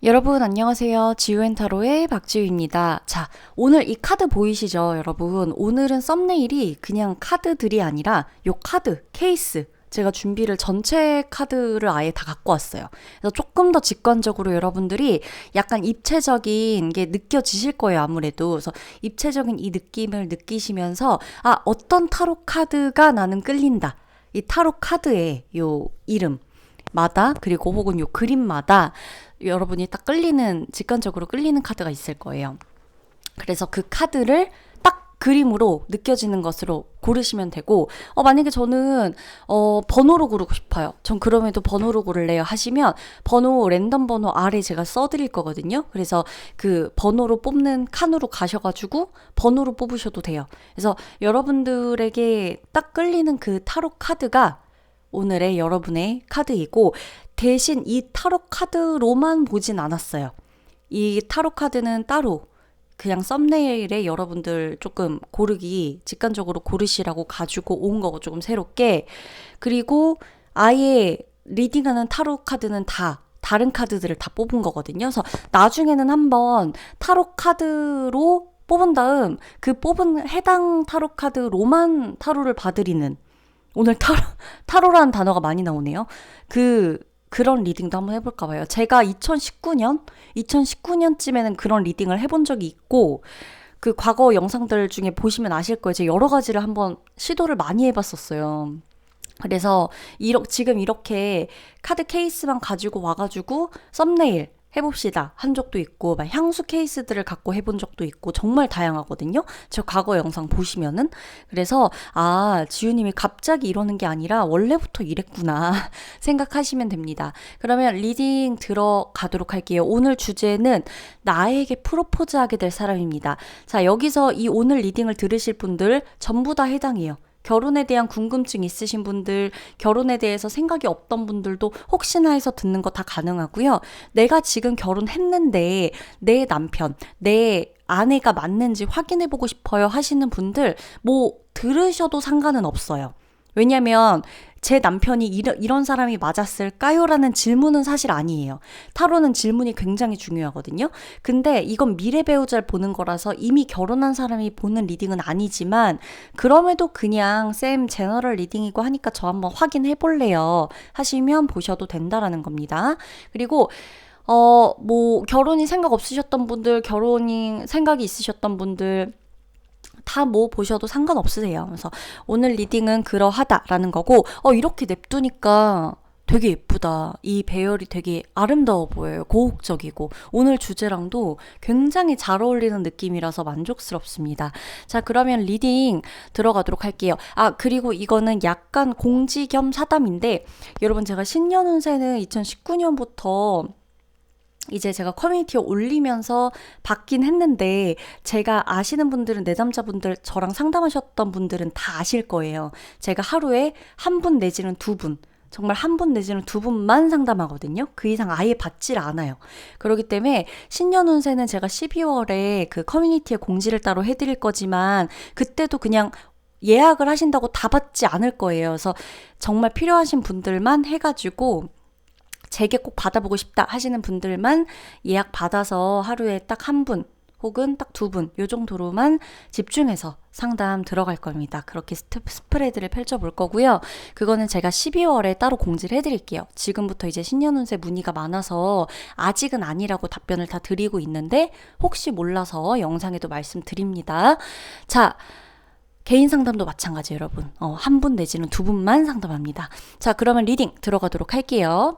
여러분 안녕하세요. 지우앤타로의 박지우입니다. 자, 오늘 이 카드 보이시죠, 여러분? 오늘은 썸네일이 그냥 카드들이 아니라 요 카드, 케이스. 제가 준비를 전체 카드를 아예 다 갖고 왔어요. 그래서 조금 더 직관적으로 여러분들이 약간 입체적인 게 느껴지실 거예요, 아무래도. 그래서 입체적인 이 느낌을 느끼시면서 어떤 타로 카드가 나는 끌린다. 이 타로 카드의 요 이름. 마다 그리고 혹은 요 그림마다 여러분이 딱 끌리는 직관적으로 끌리는 카드가 있을 거예요. 그래서 그 카드를 딱 그림으로 느껴지는 것으로 고르시면 되고 만약에 저는 번호로 고르고 싶어요. 전 그럼에도 번호로 고를래요 하시면 번호 랜덤 번호 아래 제가 써드릴 거거든요. 그래서 그 번호로 뽑는 칸으로 가셔가지고 번호로 뽑으셔도 돼요. 그래서 여러분들에게 딱 끌리는 그 타로 카드가 오늘의 여러분의 카드이고 대신 이 타로 카드로만 보진 않았어요. 이 타로 카드는 따로 그냥 썸네일에 여러분들 조금 고르기 직관적으로 고르시라고 가지고 온 거고 조금 새롭게 그리고 아예 리딩하는 타로 카드는 다 다른 카드들을 다 뽑은 거거든요. 그래서 나중에는 한번 타로 카드로 뽑은 다음 그 뽑은 해당 타로 카드로만 타로를 봐드리는 오늘 타로라는 단어가 많이 나오네요. 그런 리딩도 한번 해볼까 봐요. 제가 2019년쯤에는 그런 리딩을 해본 적이 있고, 그 과거 영상들 중에 보시면 아실 거예요. 제가 여러 가지를 한번 시도를 많이 해봤었어요. 그래서 지금 이렇게 카드 케이스만 가지고 와가지고 썸네일 해봅시다 한 적도 있고 막 향수 케이스들을 갖고 해본 적도 있고 정말 다양하거든요. 저 과거 영상 보시면은 그래서 지우님이 갑자기 이러는 게 아니라 원래부터 이랬구나 생각하시면 됩니다. 그러면 리딩 들어가도록 할게요. 오늘 주제는 나에게 프로포즈하게 될 사람입니다. 자, 여기서 이 오늘 리딩을 들으실 분들 전부 다 해당해요. 결혼에 대한 궁금증 있으신 분들, 결혼에 대해서 생각이 없던 분들도 혹시나 해서 듣는 거 다 가능하고요. 내가 지금 결혼했는데 내 남편, 내 아내가 맞는지 확인해보고 싶어요 하시는 분들 뭐 들으셔도 상관은 없어요. 왜냐면 제 남편이 이런 사람이 맞았을까요? 라는 질문은 사실 아니에요. 타로는 질문이 굉장히 중요하거든요. 근데 이건 미래 배우자를 보는 거라서 이미 결혼한 사람이 보는 리딩은 아니지만 그럼에도 그냥 쌤 제너럴 리딩이고 하니까 저 한번 확인해 볼래요 하시면 보셔도 된다라는 겁니다. 그리고 뭐 결혼이 생각 없으셨던 분들, 결혼이 생각이 있으셨던 분들 다 뭐 보셔도 상관없으세요. 그래서 오늘 리딩은 그러하다라는 거고, 이렇게 냅두니까 되게 예쁘다. 이 배열이 되게 아름다워 보여요. 고혹적이고. 오늘 주제랑도 굉장히 잘 어울리는 느낌이라서 만족스럽습니다. 자, 그러면 리딩 들어가도록 할게요. 그리고 이거는 약간 공지 겸 사담인데, 여러분 제가 신년 운세는 2019년부터 이제 제가 커뮤니티에 올리면서 받긴 했는데 제가 아시는 분들은 내담자분들 저랑 상담하셨던 분들은 다 아실 거예요. 제가 하루에 한 분 내지는 두 분 정말 한 분 내지는 두 분만 상담하거든요. 그 이상 아예 받질 않아요. 그렇기 때문에 신년 운세는 제가 12월에 그 커뮤니티에 공지를 따로 해드릴 거지만 그때도 그냥 예약을 하신다고 다 받지 않을 거예요. 그래서 정말 필요하신 분들만 해가지고 제게 꼭 받아보고 싶다 하시는 분들만 예약 받아서 하루에 딱 한 분 혹은 딱 두 분 요 정도로만 집중해서 상담 들어갈 겁니다. 그렇게 스프레드를 펼쳐볼 거고요. 그거는 제가 12월에 따로 공지를 해드릴게요. 지금부터 이제 신년운세 문의가 많아서 아직은 아니라고 답변을 다 드리고 있는데 혹시 몰라서 영상에도 말씀드립니다. 자, 개인 상담도 마찬가지 여러분. 한 분 내지는 두 분만 상담합니다. 자, 그러면 리딩 들어가도록 할게요.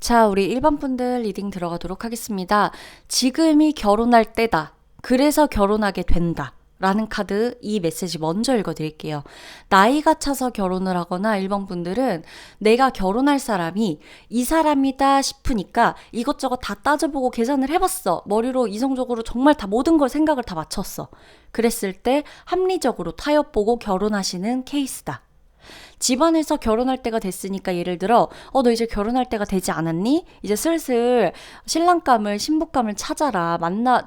자, 우리 1번 분들 리딩 들어가도록 하겠습니다. 지금이 결혼할 때다. 그래서 결혼하게 된다. 라는 카드, 이 메시지 먼저 읽어드릴게요. 나이가 차서 결혼을 하거나 1번 분들은 내가 결혼할 사람이 이 사람이다 싶으니까 이것저것 다 따져보고 계산을 해봤어. 머리로 이성적으로 정말 다 모든 걸 생각을 다 맞췄어. 그랬을 때 합리적으로 타협보고 결혼하시는 케이스다. 집안에서 결혼할 때가 됐으니까 예를 들어 너 이제 결혼할 때가 되지 않았니? 이제 슬슬 신랑감을 신부감을 찾아라.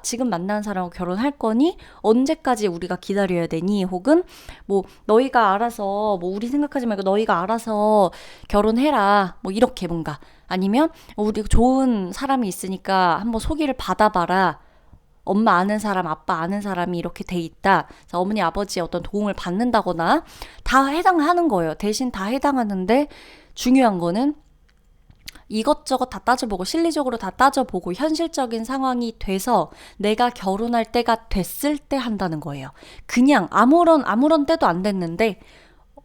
지금 만나는 사람하고 결혼할 거니? 언제까지 우리가 기다려야 되니? 혹은 뭐 너희가 알아서 뭐 우리 생각하지 말고 너희가 알아서 결혼해라. 뭐 이렇게 뭔가 아니면 우리 좋은 사람이 있으니까 한번 소개를 받아봐라. 엄마 아는 사람, 아빠 아는 사람이 이렇게 돼 있다. 자, 어머니, 아버지의 어떤 도움을 받는다거나 다 해당하는 거예요. 대신 다 해당하는데 중요한 거는 이것저것 다 따져보고 실리적으로 다 따져보고 현실적인 상황이 돼서 내가 결혼할 때가 됐을 때 한다는 거예요. 그냥 아무런 때도 안 됐는데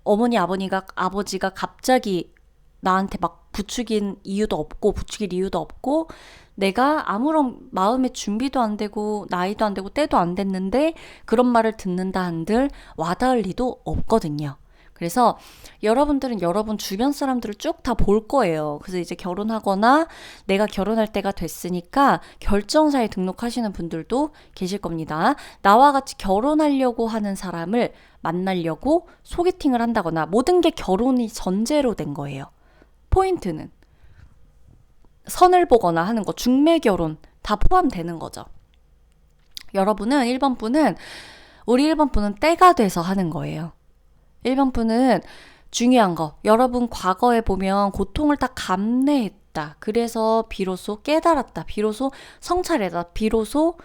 어머니, 아버지가 갑자기 나한테 막 부추길 이유도 없고 내가 아무런 마음의 준비도 안 되고 나이도 안 되고 때도 안 됐는데 그런 말을 듣는다 한들 와닿을 리도 없거든요. 그래서 여러분들은 여러분 주변 사람들을 쭉 다 볼 거예요. 그래서 이제 결혼하거나 내가 결혼할 때가 됐으니까 결정사에 등록하시는 분들도 계실 겁니다. 나와 같이 결혼하려고 하는 사람을 만나려고 소개팅을 한다거나 모든 게 결혼이 전제로 된 거예요. 포인트는 선을 보거나 하는 거, 중매 결혼 다 포함되는 거죠. 여러분은 1번 분은 우리 1번 분은 때가 돼서 하는 거예요. 1번 분은 중요한 거, 여러분 과거에 보면 고통을 다 감내했다. 그래서 비로소 깨달았다. 비로소 성찰했다. 비로소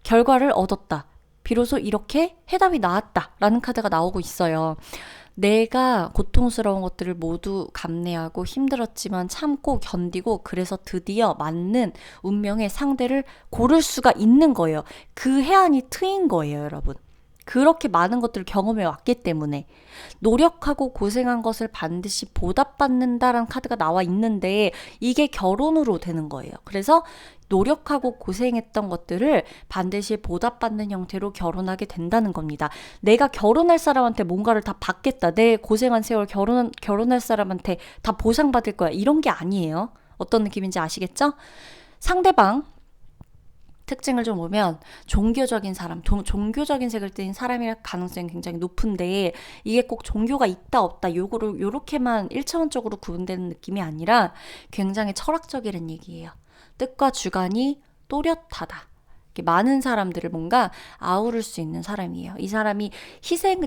결과를 얻었다. 비로소 이렇게 해답이 나왔다. 라는 카드가 나오고 있어요. 내가 고통스러운 것들을 모두 감내하고 힘들었지만 참고 견디고 그래서 드디어 맞는 운명의 상대를 고를 수가 있는 거예요. 그 해안이 트인 거예요, 여러분. 그렇게 많은 것들을 경험해 왔기 때문에 노력하고 고생한 것을 반드시 보답받는다라는 카드가 나와 있는데 이게 결혼으로 되는 거예요. 그래서 노력하고 고생했던 것들을 반드시 보답받는 형태로 결혼하게 된다는 겁니다. 내가 결혼할 사람한테 뭔가를 다 받겠다. 내 고생한 세월 결혼할 사람한테 다 보상받을 거야. 이런 게 아니에요. 어떤 느낌인지 아시겠죠? 상대방 특징을 좀 보면 종교적인 사람, 종교적인 색을 띤 사람일 가능성이 굉장히 높은데 이게 꼭 종교가 있다 없다 요렇게만 1차원적으로 구분되는 느낌이 아니라 굉장히 철학적이라는 얘기예요. 뜻과 주관이 또렷하다. 많은 사람들을 뭔가 아우를 수 있는 사람이에요. 이 사람이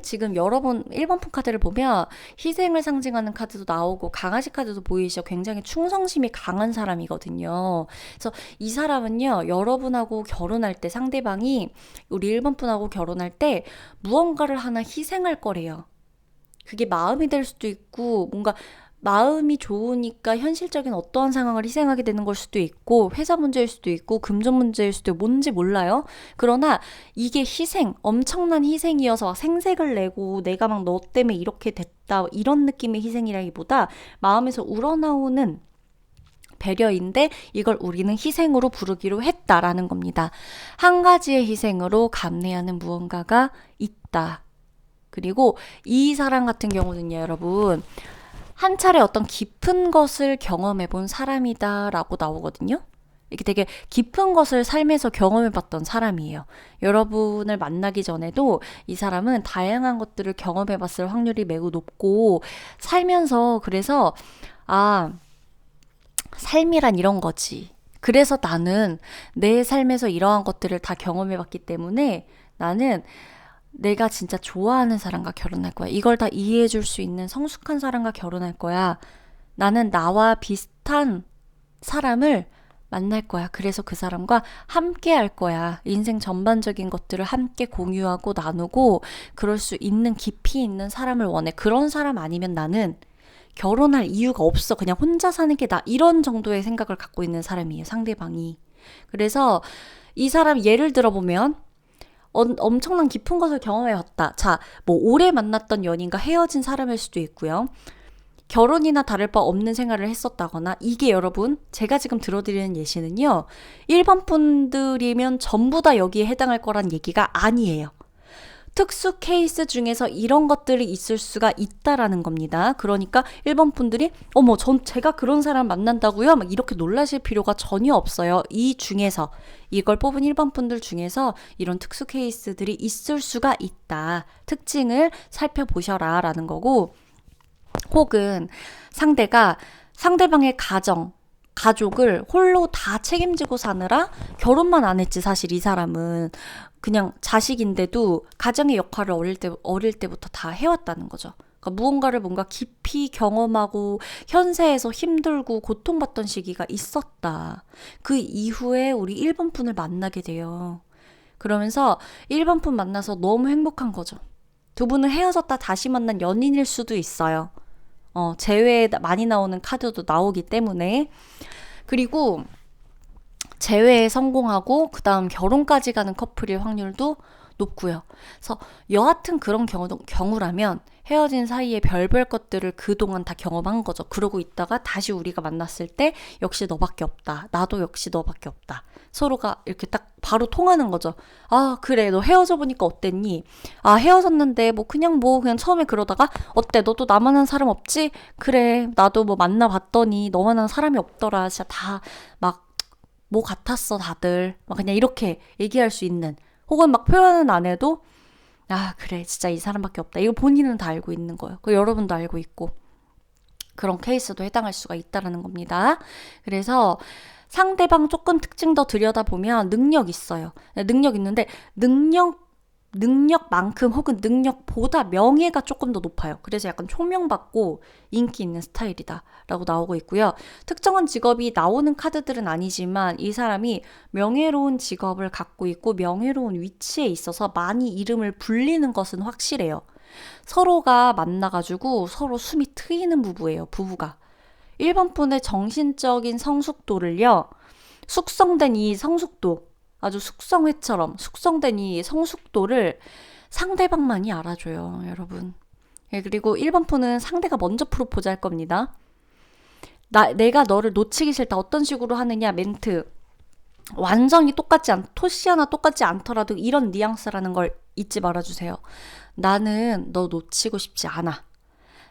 지금 여러분 1번 푼 카드를 보면 희생을 상징하는 카드도 나오고 강아지 카드도 보이시죠? 굉장히 충성심이 강한 사람이거든요. 그래서 이 사람은요, 여러분하고 결혼할 때 상대방이 우리 1번 분하고 결혼할 때 무언가를 하나 희생할 거래요. 그게 마음이 될 수도 있고 뭔가 마음이 좋으니까 현실적인 어떠한 상황을 희생하게 되는 걸 수도 있고 회사 문제일 수도 있고 금전 문제일 수도 있고 뭔지 몰라요. 그러나 이게 엄청난 희생이어서 생색을 내고 내가 막 너 때문에 이렇게 됐다 이런 느낌의 희생이라기보다 마음에서 우러나오는 배려인데 이걸 우리는 희생으로 부르기로 했다라는 겁니다. 한 가지의 희생으로 감내하는 무언가가 있다. 그리고 이 사람 같은 경우는요, 여러분 한 차례 어떤 깊은 것을 경험해 본 사람이다라고 나오거든요. 이렇게 되게 깊은 것을 삶에서 경험해 봤던 사람이에요. 여러분을 만나기 전에도 이 사람은 다양한 것들을 경험해 봤을 확률이 매우 높고 살면서 그래서 삶이란 이런 거지. 그래서 나는 내 삶에서 이러한 것들을 다 경험해 봤기 때문에 나는 내가 진짜 좋아하는 사람과 결혼할 거야. 이걸 다 이해해 줄 수 있는 성숙한 사람과 결혼할 거야. 나는 나와 비슷한 사람을 만날 거야. 그래서 그 사람과 함께 할 거야. 인생 전반적인 것들을 함께 공유하고 나누고 그럴 수 있는 깊이 있는 사람을 원해. 그런 사람 아니면 나는 결혼할 이유가 없어. 그냥 혼자 사는 게 나. 이런 정도의 생각을 갖고 있는 사람이에요. 상대방이. 그래서 이 사람 예를 들어보면 엄청난 깊은 것을 경험해왔다. 자, 뭐 오래 만났던 연인과 헤어진 사람일 수도 있고요. 결혼이나 다를 바 없는 생활을 했었다거나, 이게 여러분 제가 지금 들어드리는 예시는요, 일반 분들이면 전부 다 여기에 해당할 거란 얘기가 아니에요. 특수 케이스 중에서 이런 것들이 있을 수가 있다라는 겁니다. 그러니까 일반 분들이 어머, 제가 그런 사람 만난다고요? 막 이렇게 놀라실 필요가 전혀 없어요. 이 중에서, 이걸 뽑은 일반 분들 중에서 이런 특수 케이스들이 있을 수가 있다. 특징을 살펴보셔라 라는 거고, 혹은 상대방의 가족을 홀로 다 책임지고 사느라 결혼만 안 했지, 사실 이 사람은. 그냥 자식인데도 가정의 역할을 어릴 때부터 다 해왔다는 거죠. 그러니까 무언가를 뭔가 깊이 경험하고 현세에서 힘들고 고통받던 시기가 있었다. 그 이후에 우리 1번 분을 만나게 돼요. 그러면서 1번 분 만나서 너무 행복한 거죠. 두 분은 헤어졌다 다시 만난 연인일 수도 있어요. 재회에 많이 나오는 카드도 나오기 때문에. 그리고 재회에 성공하고 그 다음 결혼까지 가는 커플일 확률도 높고요. 그래서 여하튼 그런 경우라면 헤어진 사이에 별별 것들을 그동안 다 경험한 거죠. 그러고 있다가 다시 우리가 만났을 때 역시 너밖에 없다. 나도 역시 너밖에 없다. 서로가 이렇게 딱 바로 통하는 거죠. 아, 그래, 너 헤어져 보니까 어땠니? 아, 헤어졌는데 그냥 처음에 그러다가 어때? 너도 나만한 사람 없지? 그래, 나도 만나봤더니 너만한 사람이 없더라. 진짜 다 같았어, 다들. 그냥 이렇게 얘기할 수 있는, 혹은 표현은 안 해도, 아, 그래, 진짜 이 사람밖에 없다. 이거 본인은 다 알고 있는 거예요. 여러분도 알고 있고. 그런 케이스도 해당할 수가 있다라는 겁니다. 그래서 상대방 조금 특징 더 들여다보면 능력 있어요. 능력 있는데, 능력만큼 혹은 능력보다 명예가 조금 더 높아요. 그래서 약간 총명받고 인기 있는 스타일이다 라고 나오고 있고요. 특정한 직업이 나오는 카드들은 아니지만 이 사람이 명예로운 직업을 갖고 있고 명예로운 위치에 있어서 많이 이름을 불리는 것은 확실해요. 서로가 만나가지고 서로 숨이 트이는 부부가. 1번 분의 정신적인 성숙도를요, 숙성된 이 성숙도, 아주 숙성회처럼 숙성된 이 성숙도를 상대방만이 알아줘요, 여러분. 그리고 1번 푼은 상대가 먼저 프로포즈 할 겁니다. 내가 너를 놓치기 싫다. 어떤 식으로 하느냐, 멘트. 완전히 토시 하나 똑같지 않더라도 이런 뉘앙스라는 걸 잊지 말아주세요. 나는 너 놓치고 싶지 않아.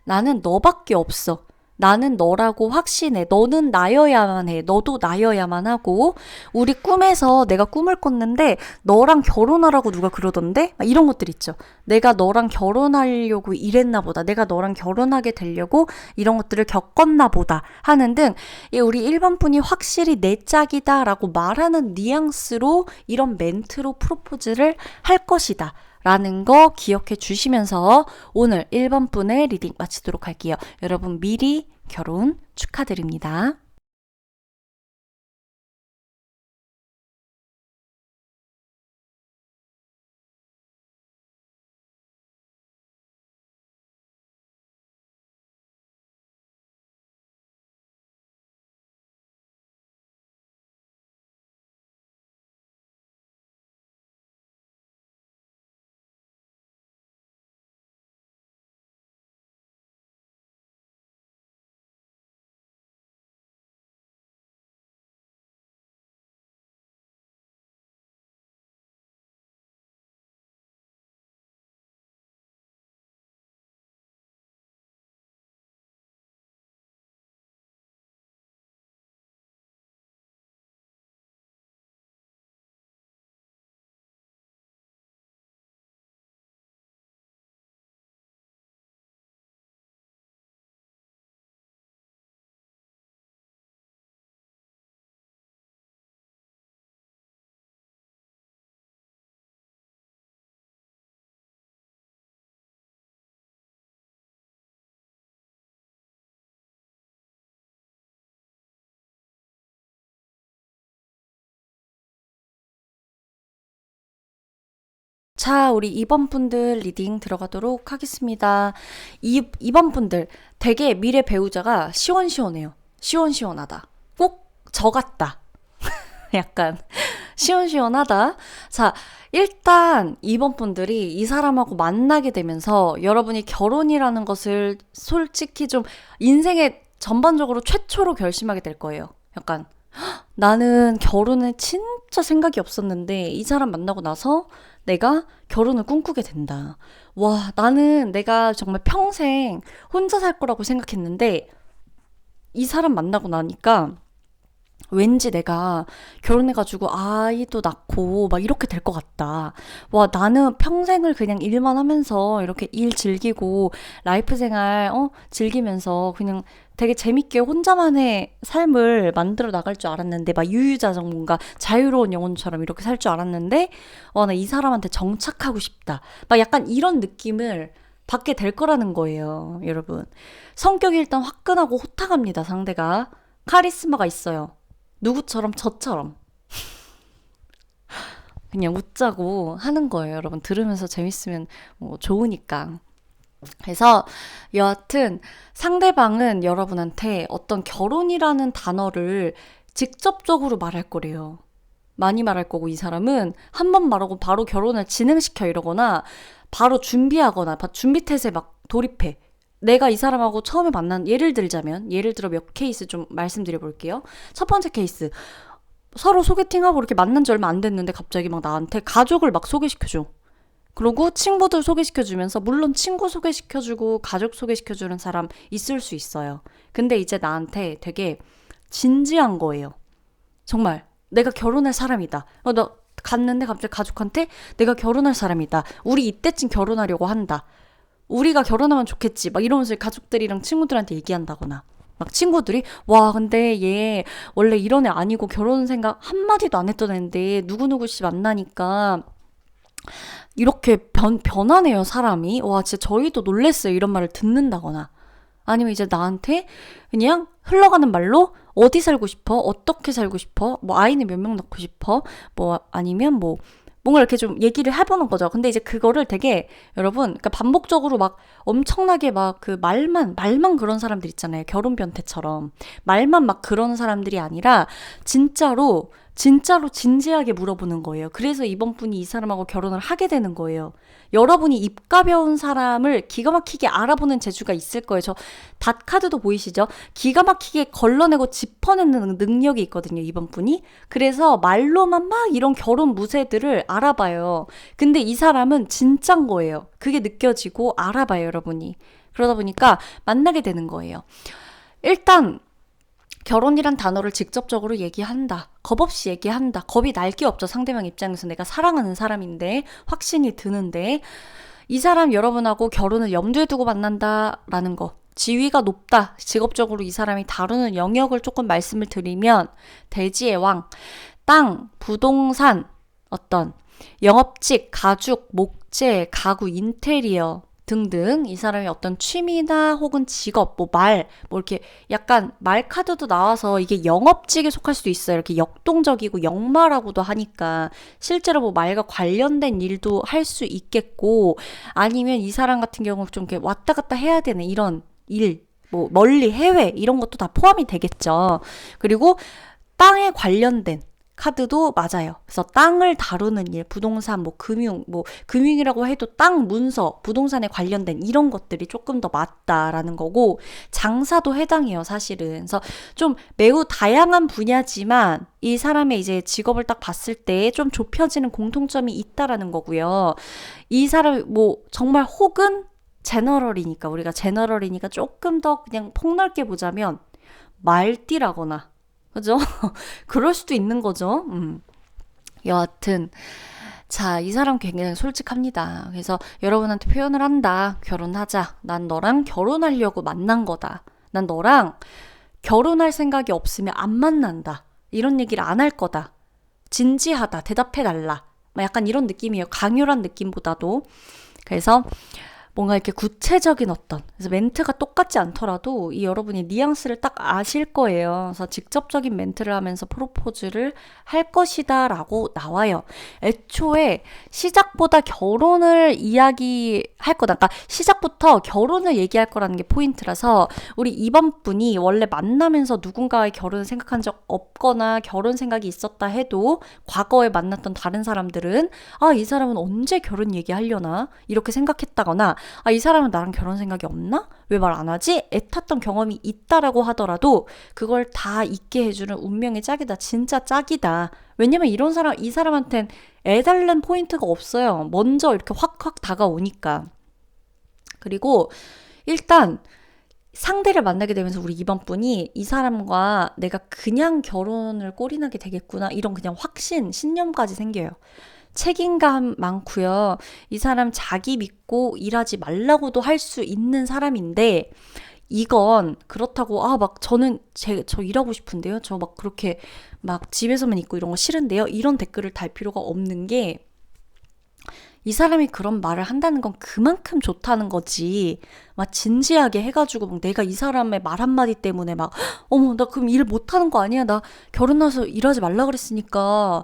나는 너밖에 없어. 나는 너라고 확신해. 너는 나여야만 해. 너도 나여야만 하고, 우리 꿈에서 내가 꿈을 꿨는데 너랑 결혼하라고 누가 그러던데? 이런 것들 있죠. 내가 너랑 결혼하려고 이랬나 보다. 내가 너랑 결혼하게 되려고 이런 것들을 겪었나 보다 하는 등, 우리 일반 분이 확실히 내 짝이다 라고 말하는 뉘앙스로 이런 멘트로 프로포즈를 할 것이다 라는 거 기억해 주시면서 오늘 1번 분의 리딩 마치도록 할게요. 여러분 미리 결혼 축하드립니다. 자, 우리 2번 분들 리딩 들어가도록 하겠습니다. 2번 분들, 되게 미래 배우자가 시원시원해요. 시원시원하다. 꼭 저 같다. 약간 시원시원하다. 자, 일단 이번 분들이 이 사람하고 만나게 되면서 여러분이 결혼이라는 것을 솔직히 좀 인생의 전반적으로 최초로 결심하게 될 거예요. 약간 나는 결혼에 진짜 생각이 없었는데 이 사람 만나고 나서 내가 결혼을 꿈꾸게 된다. 와, 나는 내가 정말 평생 혼자 살 거라고 생각했는데 이 사람 만나고 나니까 왠지 내가 결혼해가지고 아이도 낳고 막 이렇게 될 것 같다. 와, 나는 평생을 그냥 일만 하면서 이렇게 일 즐기고 라이프 생활, 즐기면서 그냥 되게 재밌게 혼자만의 삶을 만들어 나갈 줄 알았는데, 막 유유자적 뭔가 자유로운 영혼처럼 이렇게 살 줄 알았는데, 와, 나 이 사람한테 정착하고 싶다. 막 약간 이런 느낌을 받게 될 거라는 거예요, 여러분. 성격이 일단 화끈하고 호탕합니다, 상대가. 카리스마가 있어요. 누구처럼 저처럼 그냥 웃자고 하는 거예요. 여러분 들으면서 재밌으면 뭐 좋으니까. 그래서 여하튼 상대방은 여러분한테 어떤 결혼이라는 단어를 직접적으로 말할 거래요. 많이 말할 거고 이 사람은 한 번 말하고 바로 결혼을 진행시켜 이러거나 바로 준비하거나 준비 태세에 막 돌입해. 내가 이 사람하고 처음에 만난 예를 들어 몇 케이스 좀 말씀드려 볼게요. 첫 번째 케이스. 서로 소개팅하고 이렇게 만난 지 얼마 안 됐는데 갑자기 막 나한테 가족을 막 소개시켜줘. 그리고 친구들 소개시켜주면서 물론 친구 소개시켜주고 가족 소개시켜주는 사람 있을 수 있어요. 근데 이제 나한테 되게 진지한 거예요. 정말 내가 결혼할 사람이다. 나 갔는데 갑자기 가족한테 내가 결혼할 사람이다. 우리 이때쯤 결혼하려고 한다. 우리가 결혼하면 좋겠지. 막 이러면서 가족들이랑 친구들한테 얘기한다거나. 막 친구들이 와 근데 얘 원래 이런 애 아니고 결혼 생각 한마디도 안 했던 애인데 누구누구 씨 만나니까 이렇게 변하네요 사람이. 와 진짜 저희도 놀랬어요. 이런 말을 듣는다거나 아니면 이제 나한테 그냥 흘러가는 말로 어디 살고 싶어? 어떻게 살고 싶어? 뭐 아이는 몇 명 낳고 싶어? 뭐 아니면 뭐 뭔가 이렇게 좀 얘기를 해보는 거죠. 근데 이제 그거를 되게 여러분 그러니까 반복적으로 막 엄청나게 막 그 말만 그런 사람들 있잖아요. 결혼 변태처럼 말만 막 그런 사람들이 아니라 진짜로 진지하게 물어보는 거예요. 그래서 이번 분이 이 사람하고 결혼을 하게 되는 거예요. 여러분이 입 가벼운 사람을 기가 막히게 알아보는 재주가 있을 거예요. 저 닷카드도 보이시죠? 기가 막히게 걸러내고 짚어내는 능력이 있거든요, 이번 분이. 그래서 말로만 막 이런 결혼 무새들을 알아봐요. 근데 이 사람은 진짠 거예요. 그게 느껴지고 알아봐요, 여러분이. 그러다 보니까 만나게 되는 거예요. 일단 결혼이란 단어를 직접적으로 얘기한다. 겁 없이 얘기한다. 겁이 날 게 없죠. 상대방 입장에서 내가 사랑하는 사람인데 확신이 드는데 이 사람 여러분하고 결혼을 염두에 두고 만난다라는 거. 지위가 높다. 직업적으로 이 사람이 다루는 영역을 조금 말씀을 드리면 대지의 왕, 땅, 부동산, 어떤 영업직, 가죽, 목재, 가구, 인테리어 등등 이 사람의 어떤 취미나 혹은 직업, 뭐 이렇게 약간 말 카드도 나와서 이게 영업직에 속할 수도 있어요. 이렇게 역동적이고 역마라고도 하니까 실제로 뭐 말과 관련된 일도 할 수 있겠고 아니면 이 사람 같은 경우 좀 이렇게 왔다 갔다 해야 되는 이런 일, 뭐 멀리 해외 이런 것도 다 포함이 되겠죠. 그리고 땅에 관련된 카드도 맞아요. 그래서 땅을 다루는 일, 부동산, 금융이라고 해도 땅, 문서, 부동산에 관련된 이런 것들이 조금 더 맞다라는 거고, 장사도 해당해요, 사실은. 그래서 좀 매우 다양한 분야지만, 이 사람의 이제 직업을 딱 봤을 때 좀 좁혀지는 공통점이 있다라는 거고요. 이 사람, 정말 혹은 우리가 제너럴이니까 조금 더 그냥 폭넓게 보자면, 말띠라거나, 그죠? 그럴 수도 있는 거죠. 여하튼 자, 이 사람 굉장히 솔직합니다. 그래서 여러분한테 표현을 한다. 결혼하자. 난 너랑 결혼하려고 만난 거다. 난 너랑 결혼할 생각이 없으면 안 만난다. 이런 얘기를 안 할 거다. 진지하다. 대답해달라. 약간 이런 느낌이에요. 강요란 느낌보다도. 그래서 뭔가 이렇게 구체적인 어떤, 그래서 멘트가 똑같지 않더라도 이 여러분이 뉘앙스를 딱 아실 거예요. 그래서 직접적인 멘트를 하면서 프로포즈를 할 것이다 라고 나와요. 애초에 시작보다 결혼을 이야기할 거다. 그러니까 시작부터 결혼을 얘기할 거라는 게 포인트라서 우리 이번 분이 원래 만나면서 누군가의 결혼을 생각한 적 없거나 결혼 생각이 있었다 해도 과거에 만났던 다른 사람들은 아, 이 사람은 언제 결혼 얘기하려나? 이렇게 생각했다거나 아, 이 사람은 나랑 결혼 생각이 없나? 왜 말 안 하지? 애탔던 경험이 있다라고 하더라도 그걸 다 잊게 해주는 운명의 짝이다. 진짜 짝이다. 왜냐면 이런 사람, 이 사람한텐 애달는 포인트가 없어요. 먼저 이렇게 확확 다가오니까. 그리고 일단 상대를 만나게 되면서 우리 이번 분이 이 사람과 내가 그냥 결혼을 꼴인하게 되겠구나. 이런 그냥 확신, 신념까지 생겨요. 책임감 많고요. 이 사람 자기 믿고 일하지 말라고도 할 수 있는 사람인데 이건 그렇다고 아 막 저는 저 일하고 싶은데요. 저 막 그렇게 막 집에서만 있고 이런 거 싫은데요. 이런 댓글을 달 필요가 없는 게 이 사람이 그런 말을 한다는 건 그만큼 좋다는 거지. 막 진지하게 해가지고 막 내가 이 사람의 말 한마디 때문에 막 어머 나 그럼 일 못하는 거 아니야? 나 결혼해서 일하지 말라 그랬으니까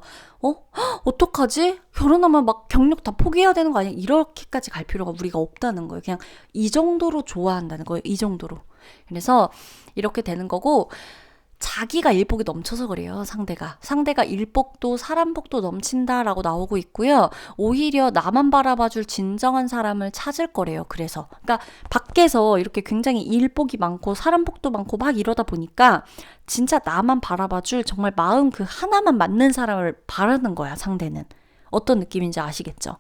어떡하지? 결혼하면 막 경력 다 포기해야 되는 거 아니야? 이렇게까지 갈 필요가 우리가 없다는 거예요. 그냥 이 정도로 좋아한다는 거예요. 이 정도로. 그래서 이렇게 되는 거고 자기가 일복이 넘쳐서 그래요, 상대가. 상대가 일복도 사람복도 넘친다라고 나오고 있고요. 오히려 나만 바라봐줄 진정한 사람을 찾을 거래요, 그래서. 그러니까 밖에서 이렇게 굉장히 일복이 많고 사람복도 많고 막 이러다 보니까 진짜 나만 바라봐줄 정말 마음 그 하나만 맞는 사람을 바라는 거야, 상대는. 어떤 느낌인지 아시겠죠?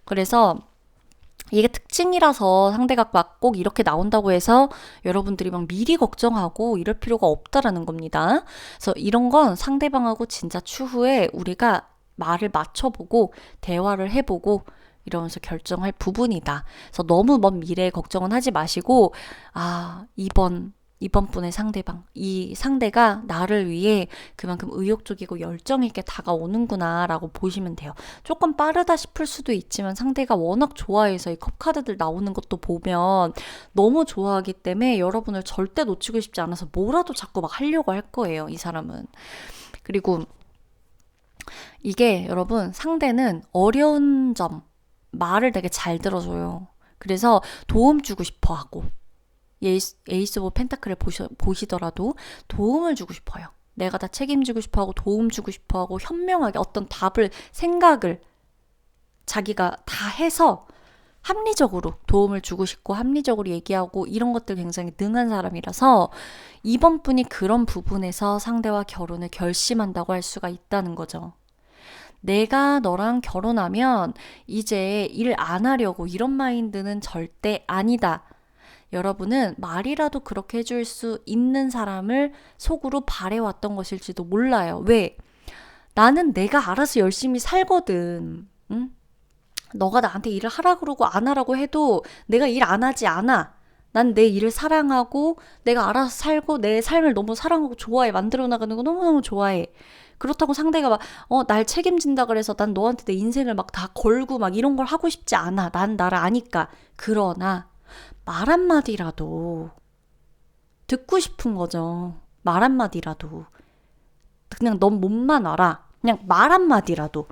그래서 이게 특징이라서 상대가 막 꼭 이렇게 나온다고 해서 여러분들이 막 미리 걱정하고 이럴 필요가 없다라는 겁니다. 그래서 이런 건 상대방하고 진짜 추후에 우리가 말을 맞춰보고 대화를 해보고 이러면서 결정할 부분이다. 그래서 너무 먼 미래에 걱정은 하지 마시고 아, 이번 분의 상대방, 이 상대가 나를 위해 그만큼 의욕적이고 열정 있게 다가오는구나라고 보시면 돼요. 조금 빠르다 싶을 수도 있지만 상대가 워낙 좋아해서 이 컵카드들 나오는 것도 보면 너무 좋아하기 때문에 여러분을 절대 놓치고 싶지 않아서 뭐라도 자꾸 막 하려고 할 거예요, 이 사람은. 그리고 이게 여러분 상대는 어려운 점, 말을 되게 잘 들어줘요. 그래서 도움 주고 싶어 하고 에이스 오브 펜타클을 보시더라도 도움을 주고 싶어요. 내가 다 책임지고 싶어 하고 도움 주고 싶어 하고 현명하게 어떤 답을 생각을 자기가 다 해서 합리적으로 도움을 주고 싶고 합리적으로 얘기하고 이런 것들 굉장히 능한 사람이라서 이번 분이 그런 부분에서 상대와 결혼을 결심한다고 할 수가 있다는 거죠. 내가 너랑 결혼하면 이제 일 안 하려고 이런 마인드는 절대 아니다. 여러분은 말이라도 그렇게 해줄 수 있는 사람을 속으로 바래왔던 것일지도 몰라요. 왜? 나는 내가 알아서 열심히 살거든. 응? 너가 나한테 일을 하라 그러고 안 하라고 해도 내가 일 안 하지 않아. 난 내 일을 사랑하고 내가 알아서 살고 내 삶을 너무 사랑하고 좋아해. 만들어 나가는 거 너무너무 좋아해. 그렇다고 상대가 막, 날 책임진다 그래서 난 너한테 내 인생을 막 다 걸고 막 이런 걸 하고 싶지 않아. 난 나를 아니까. 그러나 말 한마디라도 듣고 싶은 거죠. 말 한마디라도. 그냥 넌 몸만 알아. 그냥 말 한마디라도.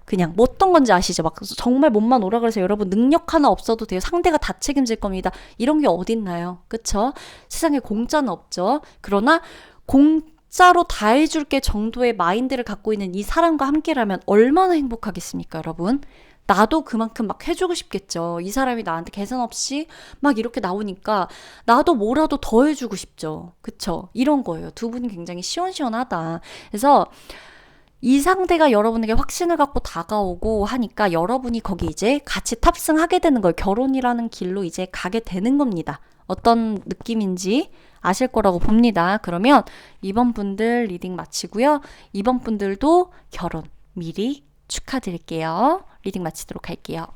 그냥 뭐 어떤 건지 아시죠? 막 정말 몸만 오라 그래서 여러분 능력 하나 없어도 돼요. 상대가 다 책임질 겁니다. 이런 게 어딨나요? 그쵸? 세상에 공짜는 없죠. 그러나 공짜로 다 해줄게 정도의 마인드를 갖고 있는 이 사람과 함께라면 얼마나 행복하겠습니까, 여러분? 나도 그만큼 막 해주고 싶겠죠. 이 사람이 나한테 계산 없이 막 이렇게 나오니까 나도 뭐라도 더 해주고 싶죠. 그쵸? 이런 거예요. 두 분이 굉장히 시원시원하다. 그래서 이 상대가 여러분에게 확신을 갖고 다가오고 하니까 여러분이 거기 이제 같이 탑승하게 되는 거예요. 결혼이라는 길로 이제 가게 되는 겁니다. 어떤 느낌인지 아실 거라고 봅니다. 그러면 이번 분들 리딩 마치고요. 이번 분들도 결혼 미리 축하드릴게요. 리딩 마치도록 할게요.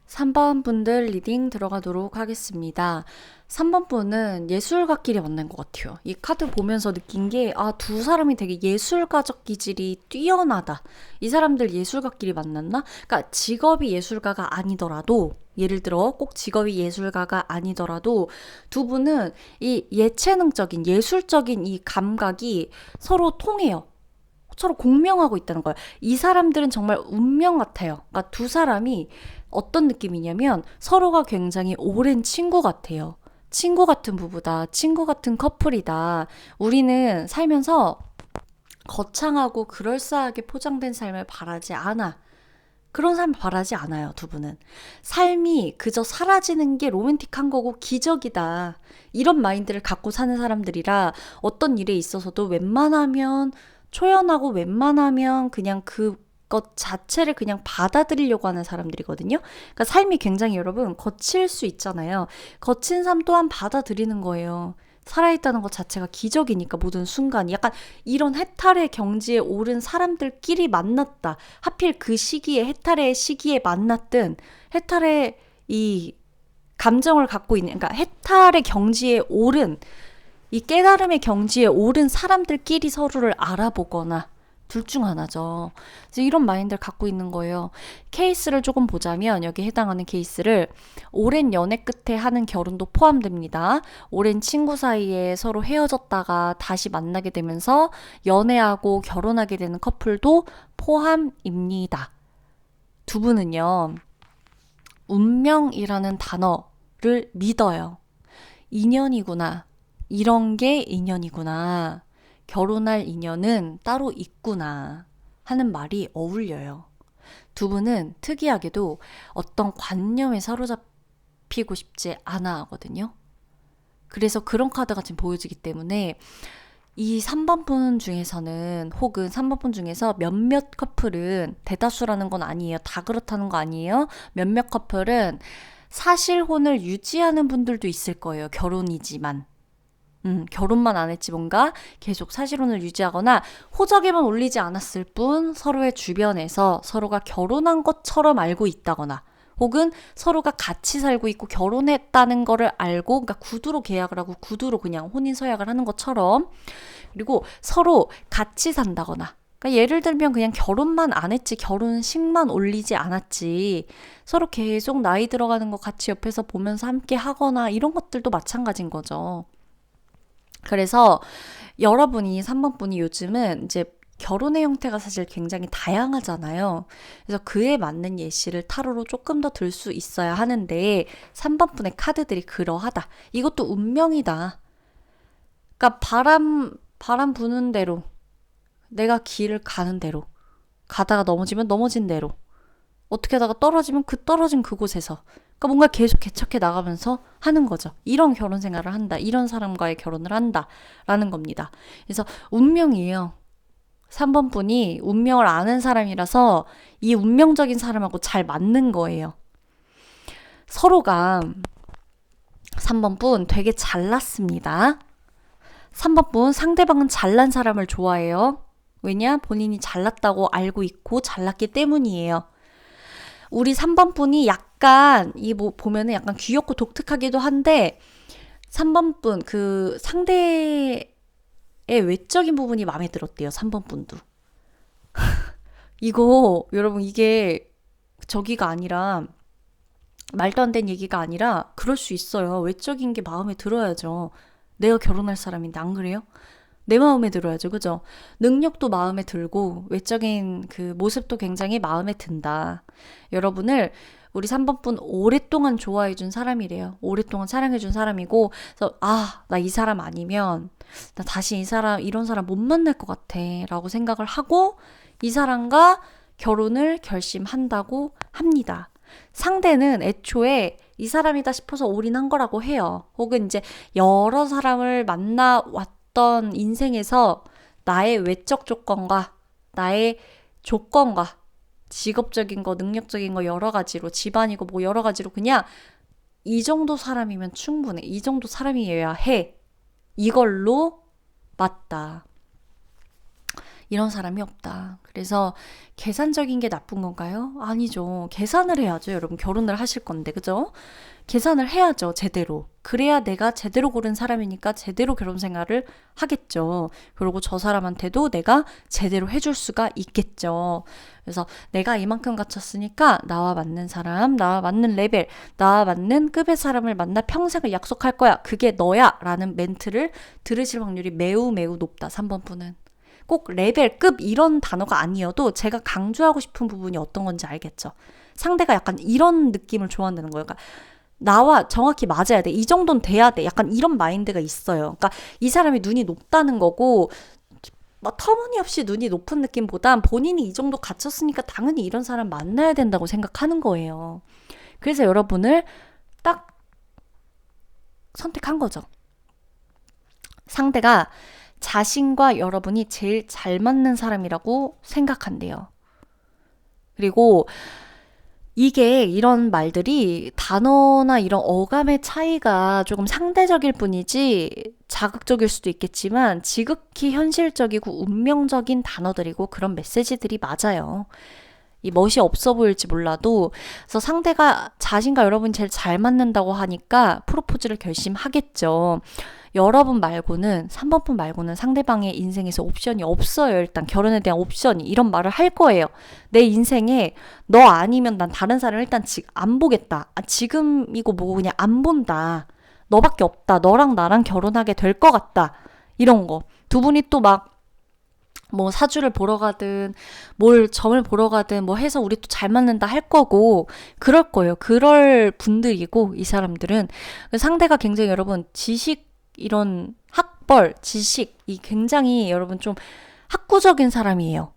3번 분들 리딩 들어가도록 하겠습니다. 3번 분은 예술가끼리 만난 것 같아요. 이 카드 보면서 느낀 게, 두 사람이 되게 예술가적 기질이 뛰어나다. 이 사람들 예술가끼리 만났나? 그러니까 직업이 예술가가 아니더라도, 예를 들어 꼭 직업이 예술가가 아니더라도 두 분은 이 예체능적인, 예술적인 이 감각이 서로 통해요. 서로 공명하고 있다는 거예요. 이 사람들은 정말 운명 같아요. 그러니까 두 사람이 어떤 느낌이냐면 서로가 굉장히 오랜 친구 같아요. 친구 같은 부부다. 친구 같은 커플이다. 우리는 살면서 거창하고 그럴싸하게 포장된 삶을 바라지 않아. 그런 삶을 바라지 않아요, 두 분은. 삶이 그저 사라지는 게 로맨틱한 거고 기적이다. 이런 마인드를 갖고 사는 사람들이라 어떤 일에 있어서도 웬만하면 초연하고 웬만하면 그냥 그것 자체를 그냥 받아들이려고 하는 사람들이거든요. 그러니까 삶이 굉장히 여러분 거칠 수 있잖아요. 거친 삶 또한 받아들이는 거예요. 살아있다는 것 자체가 기적이니까 모든 순간이 약간 이런 해탈의 경지에 오른 사람들끼리 만났다. 하필 그 시기에 해탈의 시기에 만났든 해탈의 이 감정을 갖고 있는 그러니까 해탈의 경지에 오른 이 깨달음의 경지에 오른 사람들끼리 서로를 알아보거나 둘 중 하나죠. 그래서 이런 마인드를 갖고 있는 거예요. 케이스를 조금 보자면 여기 해당하는 케이스를 오랜 연애 끝에 하는 결혼도 포함됩니다. 오랜 친구 사이에 서로 헤어졌다가 다시 만나게 되면서 연애하고 결혼하게 되는 커플도 포함입니다. 두 분은요. 운명이라는 단어를 믿어요. 인연이구나. 이런 게 인연이구나. 결혼할 인연은 따로 있구나 하는 말이 어울려요. 두 분은 특이하게도 어떤 관념에 사로잡히고 싶지 않아 하거든요. 그래서 그런 카드가 지금 보여지기 때문에 이 3번 분 중에서는 혹은 3번 분 중에서 몇몇 커플은 대다수라는 건 아니에요. 다 그렇다는 거 아니에요. 몇몇 커플은 사실혼을 유지하는 분들도 있을 거예요. 결혼이지만. 결혼만 안 했지 뭔가 계속 사실혼을 유지하거나 호적에만 올리지 않았을 뿐 서로의 주변에서 서로가 결혼한 것처럼 알고 있다거나 혹은 서로가 같이 살고 있고 결혼했다는 거를 알고 그러니까 구두로 계약을 하고 구두로 그냥 혼인 서약을 하는 것처럼 그리고 서로 같이 산다거나 그러니까 예를 들면 그냥 결혼만 안 했지 결혼식만 올리지 않았지 서로 계속 나이 들어가는 거 같이 옆에서 보면서 함께 하거나 이런 것들도 마찬가지인 거죠. 그래서 여러분이 3번 분이 요즘은 이제 결혼의 형태가 사실 굉장히 다양하잖아요. 그래서 그에 맞는 예시를 타로로 조금 더 들 수 있어야 하는데 3번 분의 카드들이 그러하다. 이것도 운명이다. 그러니까 바람 부는 대로 내가 길을 가는 대로 가다가 넘어지면 넘어진 대로 어떻게 하다가 떨어지면 그 떨어진 그곳에서 그러니까 뭔가 계속 개척해 나가면서 하는 거죠. 이런 결혼 생활을 한다. 이런 사람과의 결혼을 한다. 라는 겁니다. 그래서 운명이에요. 3번 분이 운명을 아는 사람이라서 이 운명적인 사람하고 잘 맞는 거예요. 서로가 3번 분 되게 잘났습니다. 3번 분 상대방은 잘난 사람을 좋아해요. 왜냐? 본인이 잘났다고 알고 있고 잘났기 때문이에요. 우리 3번 분이 약간 보면은 약간 귀엽고 독특하기도 한데 3번 분 그 상대의 외적인 부분이 마음에 들었대요. 3번 분도. 이거 여러분 이게 저기가 아니라 말도 안 되는 얘기가 아니라 그럴 수 있어요. 외적인 게 마음에 들어야죠. 내가 결혼할 사람인데 안 그래요? 내 마음에 들어야죠. 그죠? 능력도 마음에 들고 외적인 그 모습도 굉장히 마음에 든다. 여러분을 우리 3번 분 오랫동안 좋아해준 사람이래요. 오랫동안 사랑해준 사람이고 그래서 나 이 사람 아니면 나 다시 이런 사람 못 만날 것 같아 라고 생각을 하고 이 사람과 결혼을 결심한다고 합니다. 상대는 애초에 이 사람이다 싶어서 올인한 거라고 해요. 혹은 이제 여러 사람을 만나왔던 인생에서 나의 외적 조건과 나의 조건과 직업적인 거, 능력적인 거 여러 가지로 집안이고 뭐 여러 가지로 그냥 이 정도 사람이면 충분해. 이 정도 사람이어야 해. 이걸로 맞다. 이런 사람이 없다. 그래서 계산적인 게 나쁜 건가요? 아니죠. 계산을 해야죠. 여러분 결혼을 하실 건데, 그죠? 계산을 해야죠. 제대로. 그래야 내가 제대로 고른 사람이니까 제대로 결혼 생활을 하겠죠. 그리고 저 사람한테도 내가 제대로 해줄 수가 있겠죠. 그래서 내가 이만큼 갖췄으니까 나와 맞는 사람, 나와 맞는 레벨, 나와 맞는 급의 사람을 만나 평생을 약속할 거야. 그게 너야. 라는 멘트를 들으실 확률이 매우 매우 높다. 3번 분은. 꼭 레벨, 급 이런 단어가 아니어도 제가 강조하고 싶은 부분이 어떤 건지 알겠죠. 상대가 약간 이런 느낌을 좋아한다는 거예요. 그러니까 나와 정확히 맞아야 돼. 이 정도는 돼야 돼. 약간 이런 마인드가 있어요. 그러니까 이 사람이 눈이 높다는 거고 막 터무니없이 눈이 높은 느낌보단 본인이 이 정도 갖췄으니까 당연히 이런 사람 만나야 된다고 생각하는 거예요. 그래서 여러분을 딱 선택한 거죠. 상대가 자신과 여러분이 제일 잘 맞는 사람이라고 생각한대요. 그리고 이게 이런 말들이 단어나 이런 어감의 차이가 조금 상대적일 뿐이지 자극적일 수도 있겠지만 지극히 현실적이고 운명적인 단어들이고 그런 메시지들이 맞아요. 이 멋이 없어 보일지 몰라도 그래서 상대가 자신과 여러분이 제일 잘 맞는다고 하니까 프로포즈를 결심하겠죠. 여러분 말고는 3번 분 말고는 상대방의 인생에서 옵션이 없어요. 일단 결혼에 대한 옵션이 이런 말을 할 거예요. 내 인생에 너 아니면 난 다른 사람을 일단 안 보겠다. 지금이고 뭐고 그냥 안 본다. 너밖에 없다. 너랑 나랑 결혼하게 될 것 같다. 이런 거. 두 분이 또 막 뭐 사주를 보러 가든 뭘 점을 보러 가든 뭐 해서 우리 또 잘 맞는다 할 거고 그럴 거예요. 그럴 분들이고 이 사람들은 상대가 굉장히 여러분 지식 이런 학벌, 지식이 굉장히 여러분 좀 학구적인 사람이에요.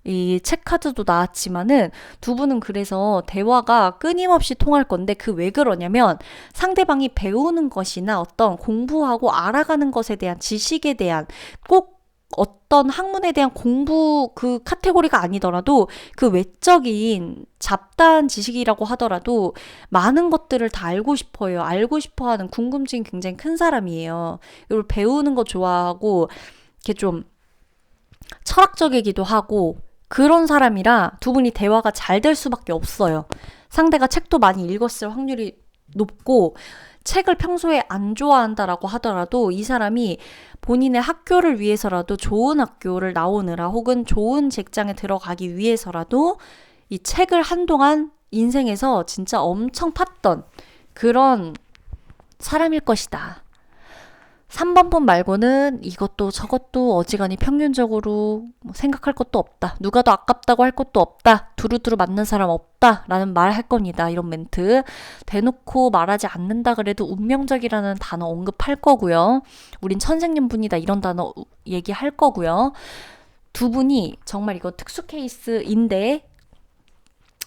이 체카드도 나왔지만은 두 분은 그래서 대화가 끊임없이 통할 건데 그 왜 그러냐면 상대방이 배우는 것이나 어떤 공부하고 알아가는 것에 대한 지식에 대한 꼭 어떤 학문에 대한 공부 그 카테고리가 아니더라도 그 외적인 잡다한 지식이라고 하더라도 많은 것들을 다 알고 싶어요. 알고 싶어 하는 궁금증이 굉장히 큰 사람이에요. 그리고 배우는 거 좋아하고 이렇게 좀 철학적이기도 하고 그런 사람이라 두 분이 대화가 잘 될 수밖에 없어요. 상대가 책도 많이 읽었을 확률이 높고 책을 평소에 안 좋아한다라고 하더라도 이 사람이 본인의 학교를 위해서라도 좋은 학교를 나오느라 혹은 좋은 직장에 들어가기 위해서라도 이 책을 한동안 인생에서 진짜 엄청 팠던 그런 사람일 것이다. 3번 분 말고는 이것도 저것도 어지간히 평균적으로 생각할 것도 없다. 누가 더 아깝다고 할 것도 없다. 두루두루 맞는 사람 없다. 라는 말 할 겁니다. 이런 멘트. 대놓고 말하지 않는다 그래도 운명적이라는 단어 언급할 거고요. 우린 천생연분이다. 이런 단어 얘기할 거고요. 두 분이 정말 이거 특수 케이스인데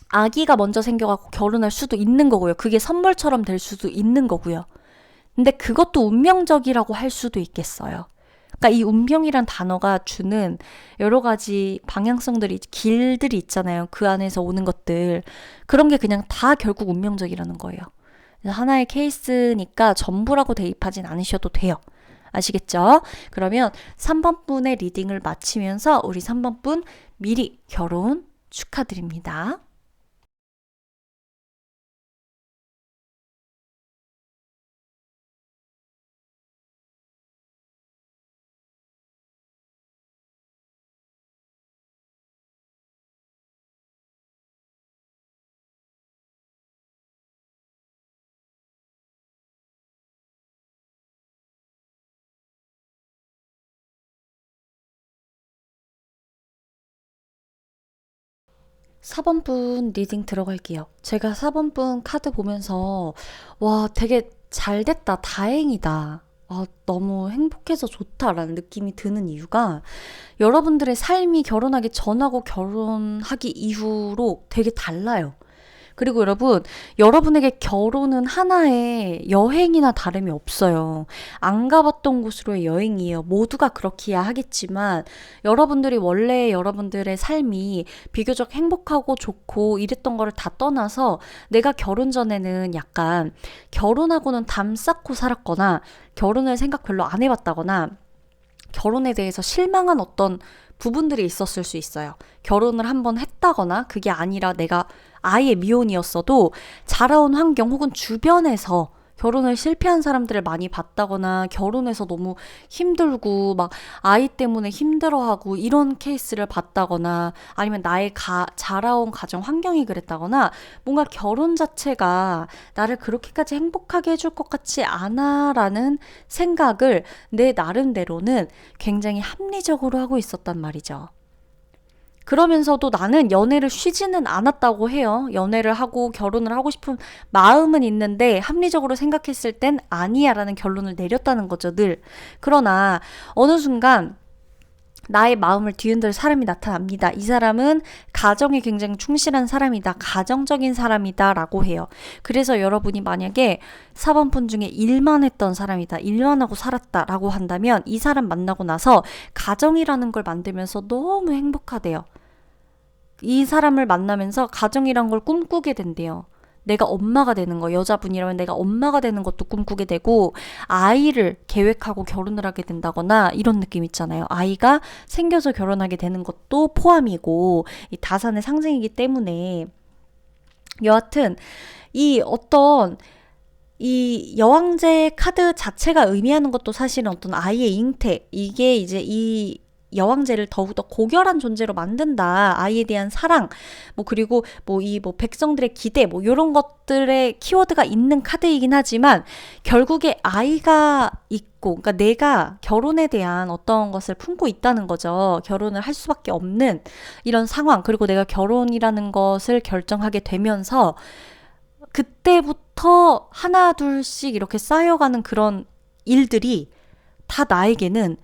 아기가 먼저 생겨갖고 결혼할 수도 있는 거고요. 그게 선물처럼 될 수도 있는 거고요. 근데 그것도 운명적이라고 할 수도 있겠어요. 그러니까 이 운명이란 단어가 주는 여러 가지 방향성들이, 길들이 있잖아요. 그 안에서 오는 것들. 그런 게 그냥 다 결국 운명적이라는 거예요. 하나의 케이스니까 전부라고 대입하진 않으셔도 돼요. 아시겠죠? 그러면 3번 분의 리딩을 마치면서 우리 3번 분 미리 결혼 축하드립니다. 4번 분 리딩 들어갈게요. 제가 4번 분 카드 보면서 와 되게 잘 됐다. 다행이다. 너무 행복해서 좋다라는 느낌이 드는 이유가 여러분들의 삶이 결혼하기 전하고 결혼하기 이후로 되게 달라요. 그리고 여러분, 여러분에게 결혼은 하나의 여행이나 다름이 없어요. 안 가봤던 곳으로의 여행이에요. 모두가 그렇기야 하겠지만, 여러분들이 원래 여러분들의 삶이 비교적 행복하고 좋고 이랬던 거를 다 떠나서 내가 결혼 전에는 약간 결혼하고는 담 쌓고 살았거나, 결혼을 생각 별로 안 해봤다거나, 결혼에 대해서 실망한 어떤 부분들이 있었을 수 있어요. 결혼을 한번 했다거나 그게 아니라 내가 아예 미혼이었어도 자라온 환경 혹은 주변에서 결혼을 실패한 사람들을 많이 봤다거나 결혼해서 너무 힘들고 막 아이 때문에 힘들어하고 이런 케이스를 봤다거나 아니면 나의 자라온 가정 환경이 그랬다거나 뭔가 결혼 자체가 나를 그렇게까지 행복하게 해줄 것 같지 않아라는 생각을 내 나름대로는 굉장히 합리적으로 하고 있었단 말이죠. 그러면서도 나는 연애를 쉬지는 않았다고 해요. 연애를 하고 결혼을 하고 싶은 마음은 있는데 합리적으로 생각했을 땐 아니야 라는 결론을 내렸다는 거죠, 늘. 그러나 어느 순간 나의 마음을 뒤흔들 사람이 나타납니다. 이 사람은 가정에 굉장히 충실한 사람이다. 가정적인 사람이다 라고 해요. 그래서 여러분이 만약에 4번분 중에 일만 했던 사람이다. 일만 하고 살았다 라고 한다면 이 사람 만나고 나서 가정이라는 걸 만들면서 너무 행복하대요. 이 사람을 만나면서 가정이란 걸 꿈꾸게 된대요. 내가 엄마가 되는 거, 여자분이라면 내가 엄마가 되는 것도 꿈꾸게 되고 아이를 계획하고 결혼을 하게 된다거나 이런 느낌 있잖아요. 아이가 생겨서 결혼하게 되는 것도 포함이고 이 다산의 상징이기 때문에 여하튼 이 어떤 이 여왕제 카드 자체가 의미하는 것도 사실은 어떤 아이의 잉태, 이게 이제 이 여왕제를 더욱더 고결한 존재로 만든다. 아이에 대한 사랑, 그리고 백성들의 기대, 요런 것들의 키워드가 있는 카드이긴 하지만, 결국에 아이가 있고, 그러니까 내가 결혼에 대한 어떤 것을 품고 있다는 거죠. 결혼을 할 수밖에 없는 이런 상황, 그리고 내가 결혼이라는 것을 결정하게 되면서, 그때부터 하나, 둘씩 이렇게 쌓여가는 그런 일들이 다 나에게는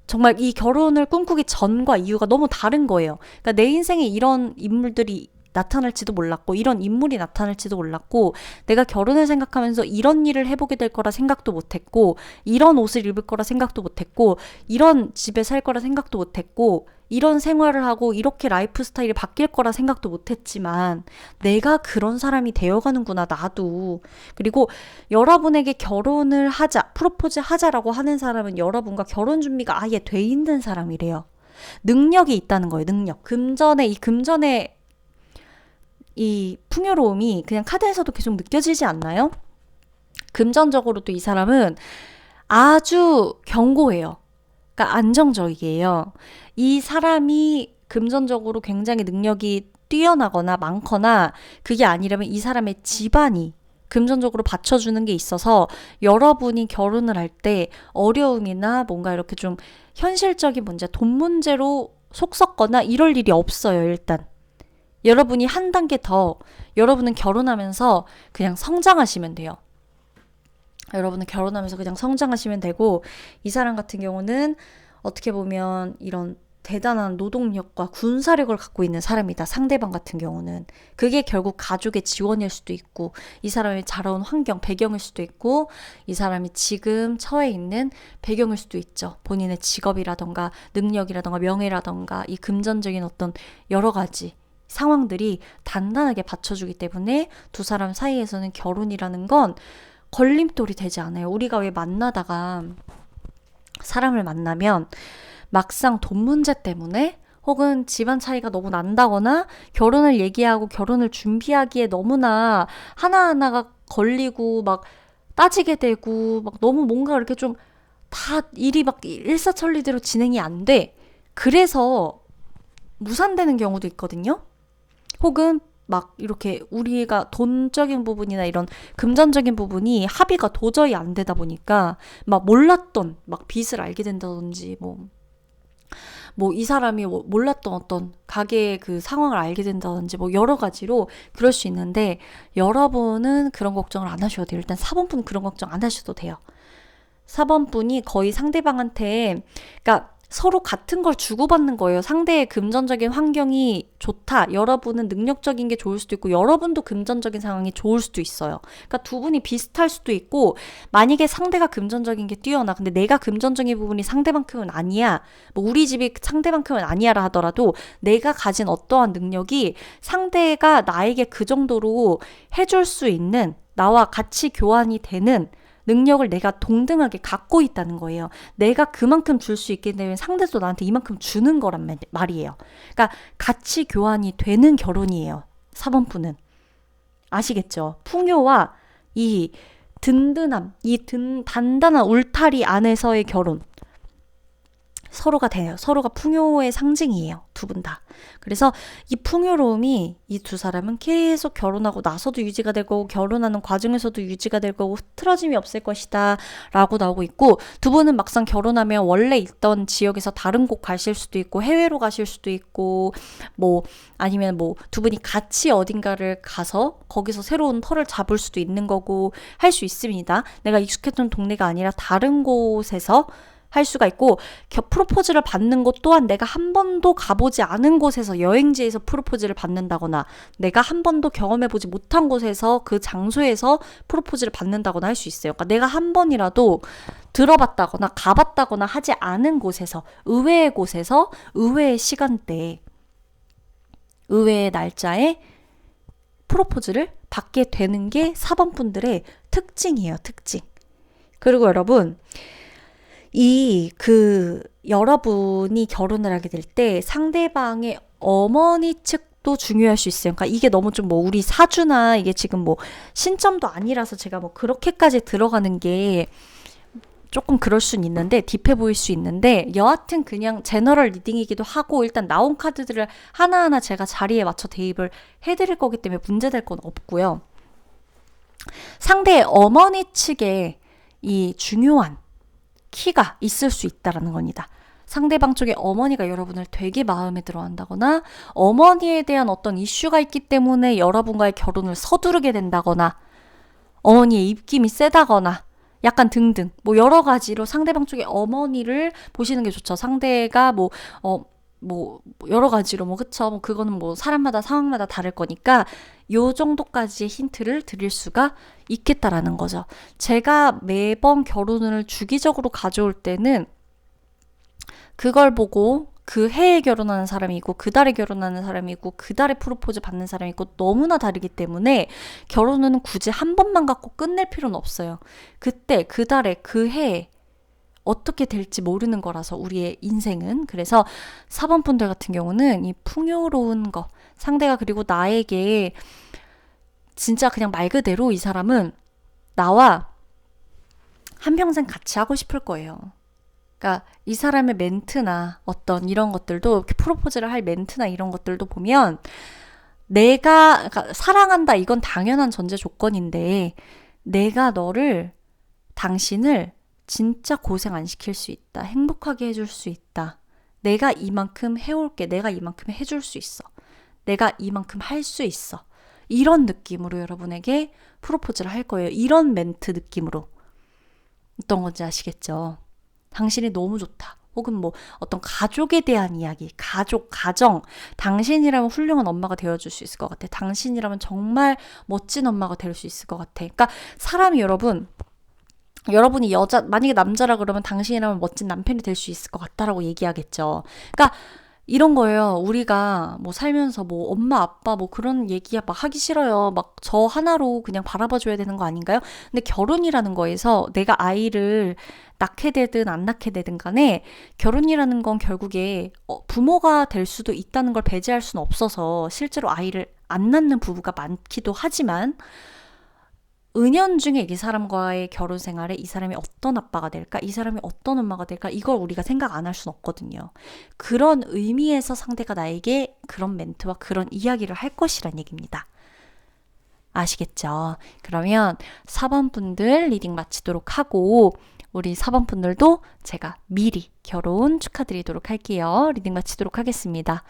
정말 이 결혼을 꿈꾸기 전과 이유가 너무 다른 거예요. 그러니까 내 인생에 이런 인물들이 나타날지도 몰랐고 이런 인물이 나타날지도 몰랐고 내가 결혼을 생각하면서 이런 일을 해보게 될 거라 생각도 못했고 이런 옷을 입을 거라 생각도 못했고 이런 집에 살 거라 생각도 못했고 이런 생활을 하고 이렇게 라이프 스타일이 바뀔 거라 생각도 못했지만 내가 그런 사람이 되어가는구나 나도. 그리고 여러분에게 결혼을 하자, 프로포즈 하자라고 하는 사람은 여러분과 결혼 준비가 아예 돼 있는 사람이래요. 능력이 있다는 거예요. 능력. 금전의 이 풍요로움이 그냥 카드에서도 계속 느껴지지 않나요? 금전적으로도 이 사람은 아주 견고해요. 그러니까 안정적이에요. 이 사람이 금전적으로 굉장히 능력이 뛰어나거나 많거나 그게 아니라면 이 사람의 집안이 금전적으로 받쳐주는 게 있어서 여러분이 결혼을 할 때 어려움이나 뭔가 이렇게 좀 현실적인 문제, 돈 문제로 속 썩거나 이럴 일이 없어요, 일단. 여러분이 한 단계 더 여러분은 결혼하면서 그냥 성장하시면 돼요. 여러분은 결혼하면서 그냥 성장하시면 되고 이 사람 같은 경우는 어떻게 보면 이런 대단한 노동력과 군사력을 갖고 있는 사람이다. 상대방 같은 경우는. 그게 결국 가족의 지원일 수도 있고 이 사람이 자라온 환경, 배경일 수도 있고 이 사람이 지금 처해 있는 배경일 수도 있죠. 본인의 직업이라던가 능력이라던가 명예라던가 이 금전적인 어떤 여러 가지 상황들이 단단하게 받쳐주기 때문에 두 사람 사이에서는 결혼이라는 건 걸림돌이 되지 않아요. 우리가 왜 만나다가 사람을 만나면 막상 돈 문제 때문에 혹은 집안 차이가 너무 난다거나 결혼을 얘기하고 결혼을 준비하기에 너무나 하나하나가 걸리고 막 따지게 되고 막 너무 뭔가 이렇게 좀 다 일이 막 일사천리대로 진행이 안 돼. 그래서 무산되는 경우도 있거든요. 혹은 막 이렇게 우리가 돈적인 부분이나 이런 금전적인 부분이 합의가 도저히 안 되다 보니까 막 몰랐던 막 빚을 알게 된다든지 이 사람이 몰랐던 어떤 가게의 그 상황을 알게 된다든지 여러 가지로 그럴 수 있는데 여러분은 그런 걱정을 안 하셔도 돼요. 일단 4번분 그런 걱정 안 하셔도 돼요. 4번분이 거의 상대방한테 그러니까 서로 같은 걸 주고받는 거예요. 상대의 금전적인 환경이 좋다. 여러분은 능력적인 게 좋을 수도 있고 여러분도 금전적인 상황이 좋을 수도 있어요. 그러니까 두 분이 비슷할 수도 있고 만약에 상대가 금전적인 게 뛰어나 근데 내가 금전적인 부분이 상대만큼은 아니야. 우리 집이 상대만큼은 아니야라 하더라도 내가 가진 어떠한 능력이 상대가 나에게 그 정도로 해줄 수 있는 나와 같이 교환이 되는 능력을 내가 동등하게 갖고 있다는 거예요. 내가 그만큼 줄 수 있게 되면 상대도 나한테 이만큼 주는 거란 말이에요. 그러니까 가치 교환이 되는 결혼이에요. 4번분은. 아시겠죠? 풍요와 이 든든함, 단단한 울타리 안에서의 결혼. 서로가 돼요. 서로가 풍요의 상징이에요. 두 분 다. 그래서 이 풍요로움이 이 두 사람은 계속 결혼하고 나서도 유지가 될 거고 결혼하는 과정에서도 유지가 될 거고 흐트러짐이 없을 것이다 라고 나오고 있고, 두 분은 막상 결혼하면 원래 있던 지역에서 다른 곳 가실 수도 있고 해외로 가실 수도 있고 뭐 아니면 뭐 두 분이 같이 어딘가를 가서 거기서 새로운 터를 잡을 수도 있는 거고 할 수 있습니다. 내가 익숙했던 동네가 아니라 다른 곳에서 할 수가 있고, 프로포즈를 받는 곳 또한 내가 한 번도 가보지 않은 곳에서 여행지에서 프로포즈를 받는다거나 내가 한 번도 경험해보지 못한 곳에서 그 장소에서 프로포즈를 받는다거나 할 수 있어요. 그러니까 내가 한 번이라도 들어봤다거나 가봤다거나 하지 않은 곳에서, 의외의 곳에서 의외의 시간대에 의외의 날짜에 프로포즈를 받게 되는 게 4번 분들의 특징이에요. 특징. 그리고 여러분, 여러분이 결혼을 하게 될 때 상대방의 어머니 측도 중요할 수 있어요. 그러니까 이게 너무 좀 뭐 우리 사주나 이게 지금 뭐 신점도 아니라서 제가 뭐 그렇게까지 들어가는 게 조금 그럴 순 있는데, 딥해 보일 수 있는데, 여하튼 그냥 제너럴 리딩이기도 하고 일단 나온 카드들을 하나하나 제가 자리에 맞춰 대입을 해드릴 거기 때문에 문제될 건 없고요. 상대의 어머니 측에 이 중요한 키가 있을 수 있다라는 겁니다. 상대방 쪽에 어머니가 여러분을 되게 마음에 들어 한다거나 어머니에 대한 어떤 이슈가 있기 때문에 여러분과의 결혼을 서두르게 된다거나 어머니의 입김이 세다거나 약간 등등 뭐 여러 가지로 상대방 쪽에 어머니를 보시는 게 좋죠. 상대가 뭐 여러 가지로 그쵸. 그거는 뭐 사람마다 상황마다 다를 거니까 요 정도까지의 힌트를 드릴 수가 있겠다라는 거죠. 제가 매번 결혼을 주기적으로 가져올 때는 그걸 보고 그 해에 결혼하는 사람이 있고 그 달에 결혼하는 사람이 있고 그 달에 프로포즈 받는 사람이 있고 너무나 다르기 때문에 결혼은 굳이 한 번만 갖고 끝낼 필요는 없어요. 그때 그 달에 그 해에 어떻게 될지 모르는 거라서 우리의 인생은. 그래서 4번 분들 같은 경우는 이 풍요로운 거, 상대가 그리고 나에게 진짜 그냥 말 그대로 이 사람은 나와 한평생 같이 하고 싶을 거예요. 그러니까 이 사람의 멘트나 어떤 이런 것들도, 프로포즈를 할 멘트나 이런 것들도 보면 그러니까 사랑한다 이건 당연한 전제 조건인데, 내가 당신을 진짜 고생 안 시킬 수 있다. 행복하게 해줄 수 있다. 내가 이만큼 해올게. 내가 이만큼 해줄 수 있어. 내가 이만큼 할 수 있어. 이런 느낌으로 여러분에게 프로포즈를 할 거예요. 이런 멘트 느낌으로. 어떤 건지 아시겠죠? 당신이 너무 좋다. 혹은 뭐 어떤 가족에 대한 이야기, 가정. 당신이라면 훌륭한 엄마가 되어줄 수 있을 것 같아. 당신이라면 정말 멋진 엄마가 될 수 있을 것 같아. 그러니까 사람이 여러분이 만약에 남자라 그러면 당신이라면 멋진 남편이 될 수 있을 것 같다라고 얘기하겠죠. 그러니까 이런 거예요. 우리가 뭐 살면서 뭐 엄마, 아빠 뭐 그런 얘기 막 하기 싫어요. 막 저 하나로 그냥 바라봐줘야 되는 거 아닌가요? 근데 결혼이라는 거에서 내가 아이를 낳게 되든 안 낳게 되든 간에 결혼이라는 건 결국에 부모가 될 수도 있다는 걸 배제할 수는 없어서 실제로 아이를 안 낳는 부부가 많기도 하지만, 은연중에 이 사람과의 결혼 생활에 이 사람이 어떤 아빠가 될까? 이 사람이 어떤 엄마가 될까? 이걸 우리가 생각 안 할 수는 없거든요. 그런 의미에서 상대가 나에게 그런 멘트와 그런 이야기를 할 것이란 얘기입니다. 아시겠죠? 그러면 4번 분들 리딩 마치도록 하고, 우리 4번 분들도 제가 미리 결혼 축하드리도록 할게요. 리딩 마치도록 하겠습니다.